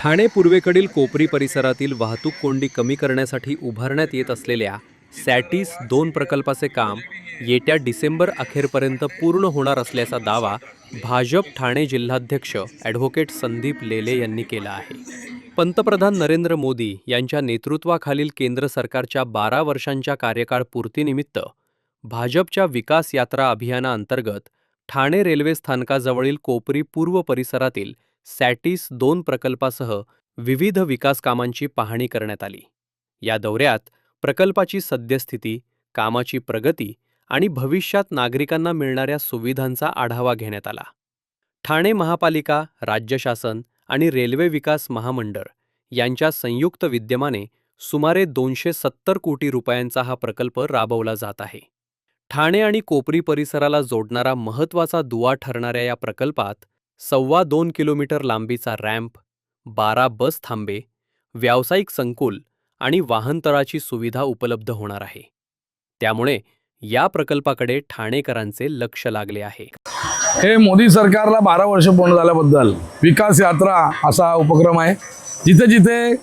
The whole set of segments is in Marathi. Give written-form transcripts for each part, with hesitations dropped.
ठाणे पूर्वेकडील कोपरी परिसरातील वाहतूक कोंडी कमी करण्यासाठी उभारण्यात येत असलेल्या सॅटिस 2 प्रकल्पाचे काम येत्या डिसेंबर अखेरपर्यंत पूर्ण होणार असल्याचा दावा भाजप ठाणे जिल्हाध्यक्ष ॲडव्होकेट संदीप लेले यांनी केला आहे. पंतप्रधान नरेंद्र मोदी यांच्या नेतृत्वाखालील केंद्र सरकारच्या 12 वर्षांच्या कार्यकाळ पूर्तीनिमित्त भाजपच्या विकास यात्रा अभियानाअंतर्गत ठाणे रेल्वे स्थानकाजवळील कोपरी पूर्व परिसरातील सॅटिस 2 प्रकल्पासह विविध विकास कामांची पाहणी करण्यात आली. या दौऱ्यात प्रकल्पाची सद्यस्थिती, कामाची प्रगती आणि भविष्यात नागरिकांना मिळणाऱ्या सुविधांचा आढावा घेण्यात आला. ठाणे महापालिका, राज्य शासन आणि रेल्वे विकास महामंडळ यांच्या संयुक्त विद्यमाने सुमारे 270 कोटी रुपयांचा हा प्रकल्प राबवला जात आहे. ठाणे आणि कोपरी परिसराला जोडणारा महत्त्वाचा दुवा ठरणाऱ्या या प्रकल्पात 2.25 किलोमीटर लांबीचा रॅम्प, 12 बस थांबे, व्यावसायिक संकुल आणि वाहनतळाची सुविधा उपलब्ध होणार आहे. त्यामुळे या प्रकल्पाकडे ठाणेकरांचे लक्ष लागले आहे. हे मोदी सरकारला 12 वर्ष पूर्ण झाल्याबद्दल विकास यात्रा असा उपक्रम आहे. जिथे जिथे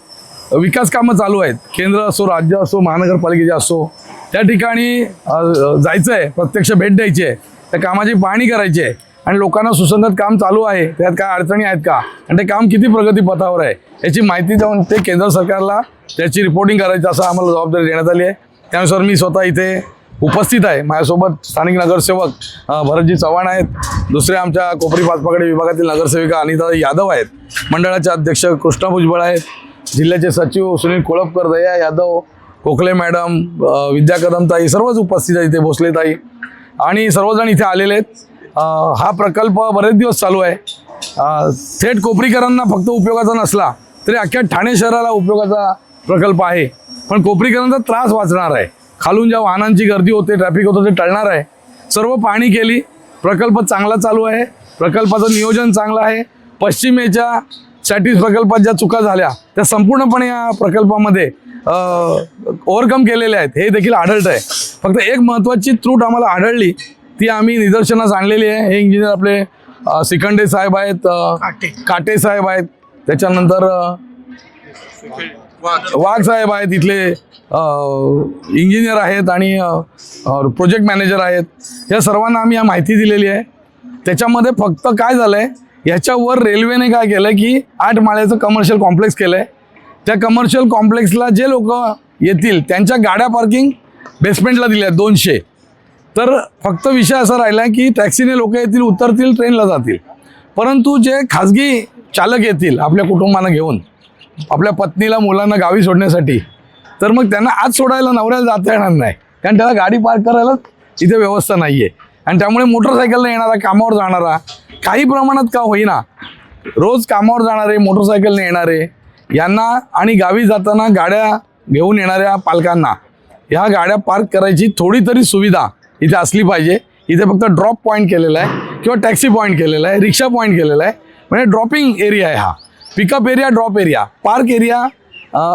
विकास कामं चालू आहेत, केंद्र असो, राज्य असो, महानगरपालिकेचे असो, त्या ठिकाणी जायचं आहे, प्रत्यक्ष भेट द्यायची आहे, त्या कामाची पाहणी करायची आहे आणि लोकांना सुसंगत काम चालू आहे, त्यात काय अडचणी आहेत का आणि ते काम किती प्रगतीपथावर आहे याची माहिती देऊन ते केंद्र सरकारला त्याची रिपोर्टिंग करायची असं आम्हाला जबाबदारी देण्यात आली आहे. त्यानुसार मी स्वतः इथे उपस्थित आहे. माझ्यासोबत स्थानिक नगरसेवक भरतजी चव्हाण आहेत, दुसरे आमच्या कोपरी पाचपाकडे विभागातील नगरसेविका अनिता यादव आहेत, मंडळाचे अध्यक्ष कृष्णा भुजबळ आहेत, जिल्ह्याचे सचिव सुनील कोळपकर, दया यादव, कोकले मॅडम, विद्या कदमताई सर्वच उपस्थित आहेत इथे, भोसलेताई आणि सर्वजण इथे आलेले आहेत. हा प्रकल्प बरेच दिवस चालू आहे. थेट कोपरीकरांना फक्त उपयोगाचा नसला तरी अख्ख्या ठाणे शहराला उपयोगाचा प्रकल्प आहे. पण कोपरीकरांचा त्रास वाचणार आहे. खालून ज्या वाहनांची गर्दी होते, ट्रॅफिक होतं ते टळणार आहे. सर्व पाहणी केली. प्रकल्प चांगला चालू आहे. प्रकल्पाचं नियोजन चांगलं आहे. पश्चिमेच्या सॅटिस प्रकल्पात ज्या चुका झाल्या त्या संपूर्णपणे या प्रकल्पामध्ये ओव्हरकम केलेल्या आहेत हे देखील आढळतं आहे. फक्त एक महत्त्वाची त्रुट आम्हाला आढळली, ती आम्ही निदर्शनास आणलेली आहे. हे इंजिनियर आपले सिकंडे साहेब आहेत, काटे साहेब आहेत, त्याच्यानंतर वाघ साहेब आहेत, इथले इंजिनियर आहेत आणि प्रोजेक्ट मॅनेजर आहेत. या सर्वांना आम्ही माहिती दिलेली आहे. त्याच्यामध्ये फक्त काय झालं आहे, याच्यावर रेल्वेने काय केलं की 8 माळ्याचं कमर्शियल कॉम्प्लेक्स केलं आहे. त्या कमर्शियल कॉम्प्लेक्सला जे लोक येतील त्यांच्या गाड्या पार्किंग बेसमेंटला दिल्या 200. तर फक्त विषय असा राहिला की टॅक्सीने लोक येतील, उतरतील, ट्रेनला जातील. परंतु जे खाजगी चालक येतील आपल्या कुटुंबांना घेऊन, आपल्या पत्नीला, मुलांना गावी सोडण्यासाठी, तर मग त्यांना आज सोडायला नवऱ्याला जाता येणार नाही, कारण त्याला गाडी पार्क करायला इथे व्यवस्था नाही आहे. आणि त्यामुळे मोटरसायकलला येणारा, कामावर जाणारा, काही प्रमाणात का होईना रोज कामावर जाणारे, मोटरसायकलने येणारे यांना आणि गावी जाताना गाड्या घेऊन येणाऱ्या पालकांना ह्या गाड्या पार्क करायची थोडी तरी सुविधा इथे असली पाहिजे. इथे फक्त ड्रॉप पॉईंट केलेला आहे किंवा टॅक्सी पॉईंट केलेला आहे, रिक्षा पॉईंट केलेला आहे. म्हणजे ड्रॉपिंग एरिया आहे हा. Pickup area, drop area, park area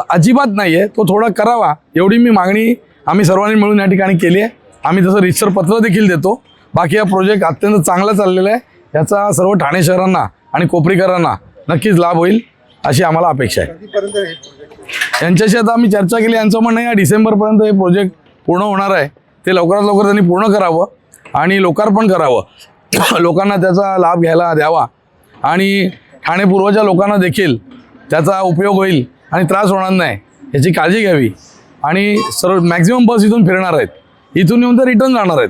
अजिबात नाही आहे. तो थोडा करावा एवढी मी मागणी आम्ही सर्वांनी मिळून या ठिकाणी केली आहे. आम्ही तसं रितसर पत्र देखील देतो. बाकी हा प्रोजेक्ट अत्यंत चांगला चाललेला आहे. याचा सर्व ठाणे शहरांना आणि कोपरीकरांना नक्कीच लाभ होईल अशी आम्हाला अपेक्षा आहे. यांच्याशी आता आम्ही चर्चा केली. यांचं म्हणणं आहे या डिसेंबरपर्यंत हे प्रोजेक्ट पूर्ण होणार आहे. ते लवकरात लवकर त्यांनी पूर्ण करावं आणि लोकार्पण करावं, लोकांना त्याचा लाभ घ्यायला द्यावा आणि ठाणे पूर्वच्या लोकांना देखील त्याचा उपयोग होईल आणि त्रास होणार नाही याची काळजी घ्यावी. आणि सर्व मॅक्झिमम बस इथून फिरणार आहेत, इथून येऊन तर रिटर्न जाणार आहेत.